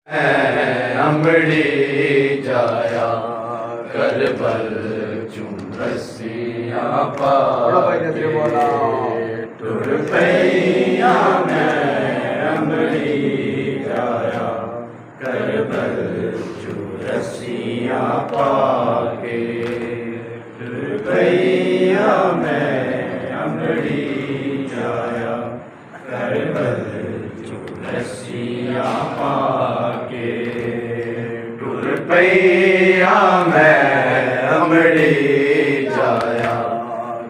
अमड़ी जाया करबल चूं रस्सियां पाके टुर पैया मैं अमड़ी जाया करबल चूं रस्सियां पाके टुर पैया मैं अमड़ी जाया करबल रस्सियां पाके टुर पैया मैं अमड़ी जाया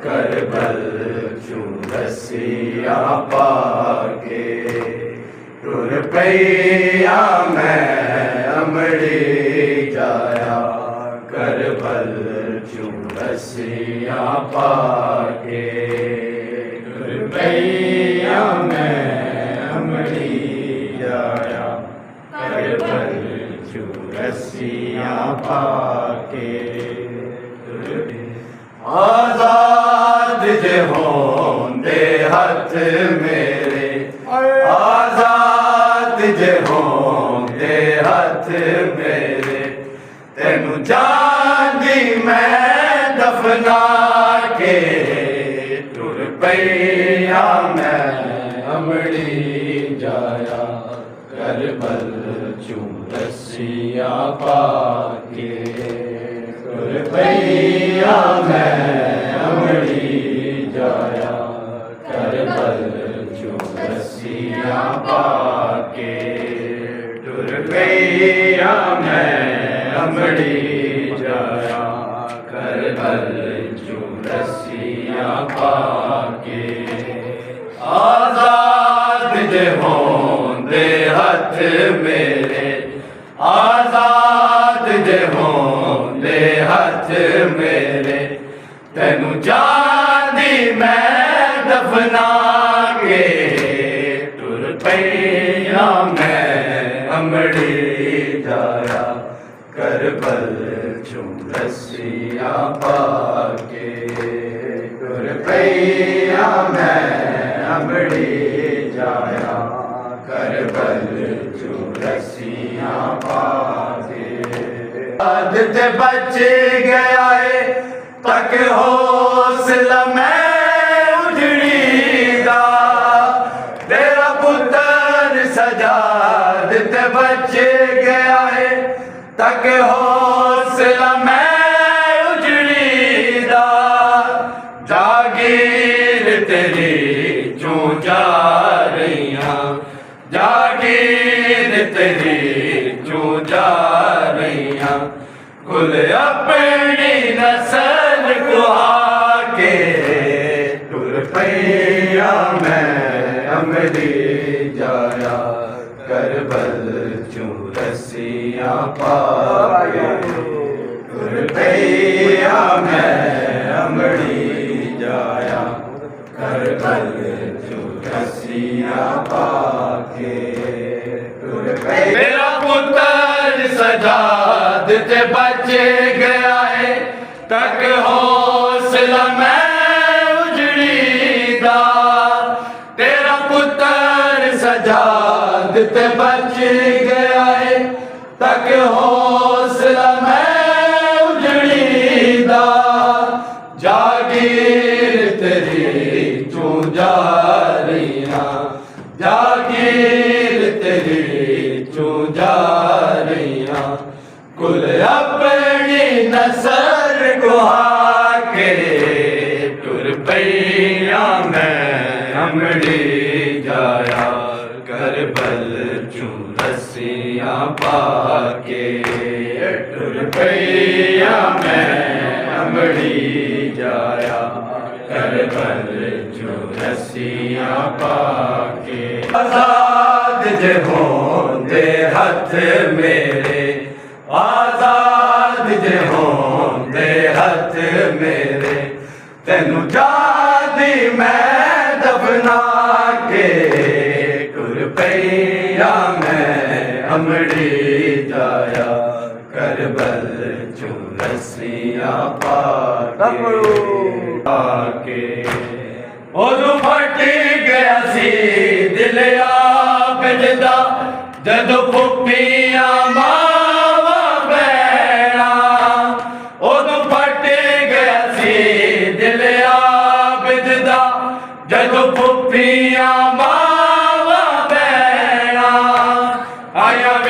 करबल चूं रस्सियां पाके टुर पैया मैं अमड़ी जाया करबल चूं रस्सियां पाके टुर पैया मैं अमड़ी जाया करबल चूं रस्सियां पाके आजाद जे होंदे हथ मेरे आजाद जे होंदे हथ मेरे तेनू जांदी मैं दफना के टुर पैया मैं अमड़ी जाया करबल चूं रस्सियां पाके टुर पैया मैं अमड़ी जाया करबल चूं रस्सियां पाके टुर पैया मैं अमड़ी जाया करबल चूं रस्सियां पाके आजाद जे होंदे हथ मेरे आजाद जे होंदे हथ मेरे तेनू जांदी मैं दफना के टुर पैया मैं अमड़ी जाया करबल चूं रस्सियां पाके टुर पैया मैं अमड़ी जाया करबल चूं रस्सियां पाके आदत बच गया है तक हौसला मैं उजड़ी दा तेरा पुत्र सजादत बच गया है तक हौसला मैं उजड़ी दा जागीर तेरी चूं जा रहियां जागीर तेरी चूं जा रहियां कुल अपनी नस्ल गुहा के टुर पैया मैं अमड़ी जाया करबल चूं रस्सियां पाके टुर पैया मैं अमड़ी जाया करबल चूं रस्सियां पाके टुर पैया मेरा पुत्र सजादत बच गया है तक हौसला मैं उजड़ी दा तेरा पुत्र सजादत बच गया है तक हौसला मैं उजड़ी दा जागीर तेरी चूं जा रहियां जागीर तेरी चूं जा रहियां कुल अपनी नस्ल गुहा के टुर पैया मैं अमड़ी जाया करबल चूं रस्सियां पाके टुर पैया मैं अमड़ी जाया करबल चूं रस्सियां पाके आजाद जे होंदे हथ मेरे आजाद जे होंदे हथ मेरे तेनू जांदी मैं दफना के टुर पैया मैं अमड़ी जाया करबल चूं रस्सियां पाके ओदू फट गया सी दिल आप जदा जदों फुफी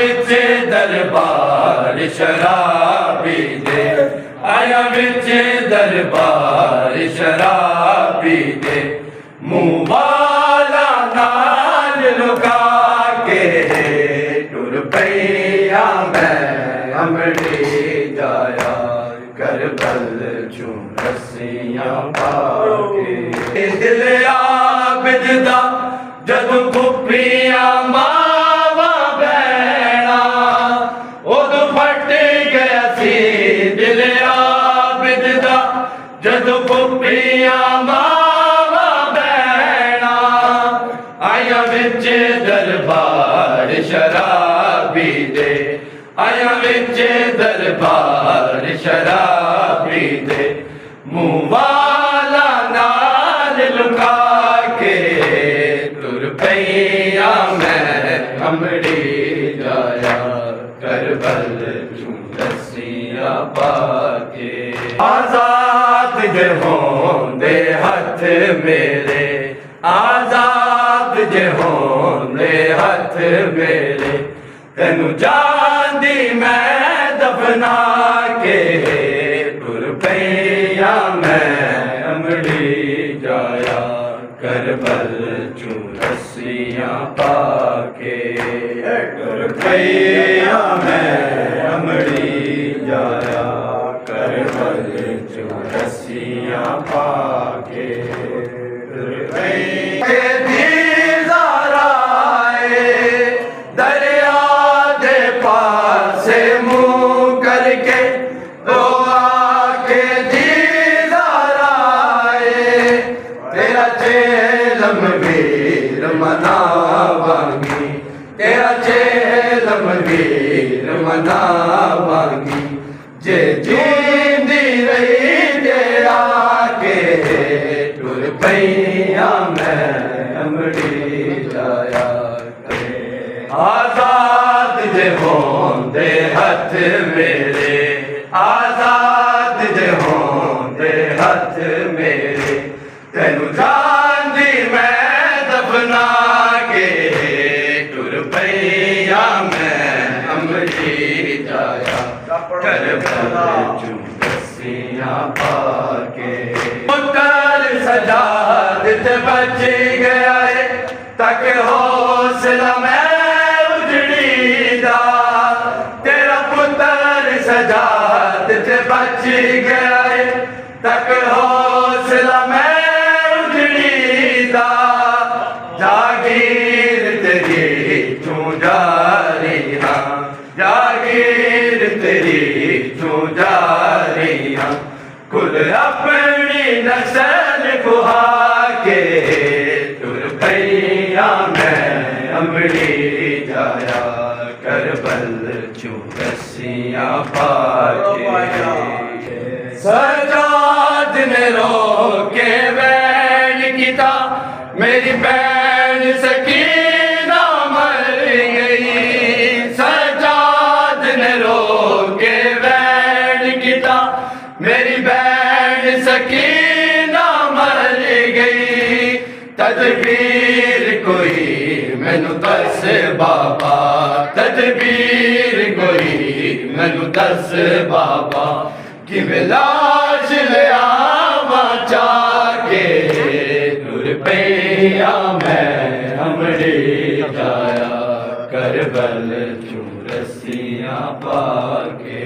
विच दरबार शराबी दे, आया विच दरबार शराबी दे, मुंह वाला नाल लुका के टुर पैया मैं अमड़ी जाया करबल चूं रस्सियां पाके। दिल आबिद दा जदों कुप्पियां मावा बैणा, उदों फट गया सी दिल आबिद दा जदों कुप्पियां मावा बैणा। आया विच दरबार शराबी दे, आया विच दरबार शराबी दे, मुंह वाला नाल लुका के टुर पैया मैं अमड़ी जाया करबल चूं रस्सियां पाके। आजाद जे होंदे हथ मेरे, आजाद जे होंदे हथ मेरे, तेनू जांदी मैं दफना के टुर पैया मैं अमड़ी जाया करबल चूं रस्सियां पाके। टुर पैया मैं अमड़ी जाया करबल चूं रस्सियां पाके। टुर पैया पासे मुंह करके दुआ के दीदार आए, तेरा चेलम वीर मनावांगी, तेरा चेलम वीर मनावांगी, जे जींदी रही जे आके टुर पैया मैं अमड़ी जाया। आजाद जे होंदे हथ मेरे, आजाद जे होंदे हथ मेरे, तेनू जांदी मैं दफना के टुर पैया मैं अमड़ी जाया करबल चूं रस्सियां पाके। पुत्तर सजाद ते बच गया है तक हौसला मैं तेरा पुत्र सजाद ते बच गया है तक हौसला मैं उजड़ी दा। जागीर तेरी चूं जारी हाँ, जागीर तेरी चूं जारी हाँ, कुल अपनी नस्ल कुहा के टुर पैया मैं अमड़ी जाया करबल चूं रस्सियां पाके। सजाद ने रोके बैन किता, मेरी बैन सकीना मर गई। सजाद ने रोके बैन किता, मेरी बैन सकीना मर गई। तदबीर कोई मैनू दस बाबा, तदबीर कोई मैनू दस बाबा, किवें लाश ले आवां चाके टुर पैया मैं अमड़ी जाया करबल चूं रस्सियां पाके।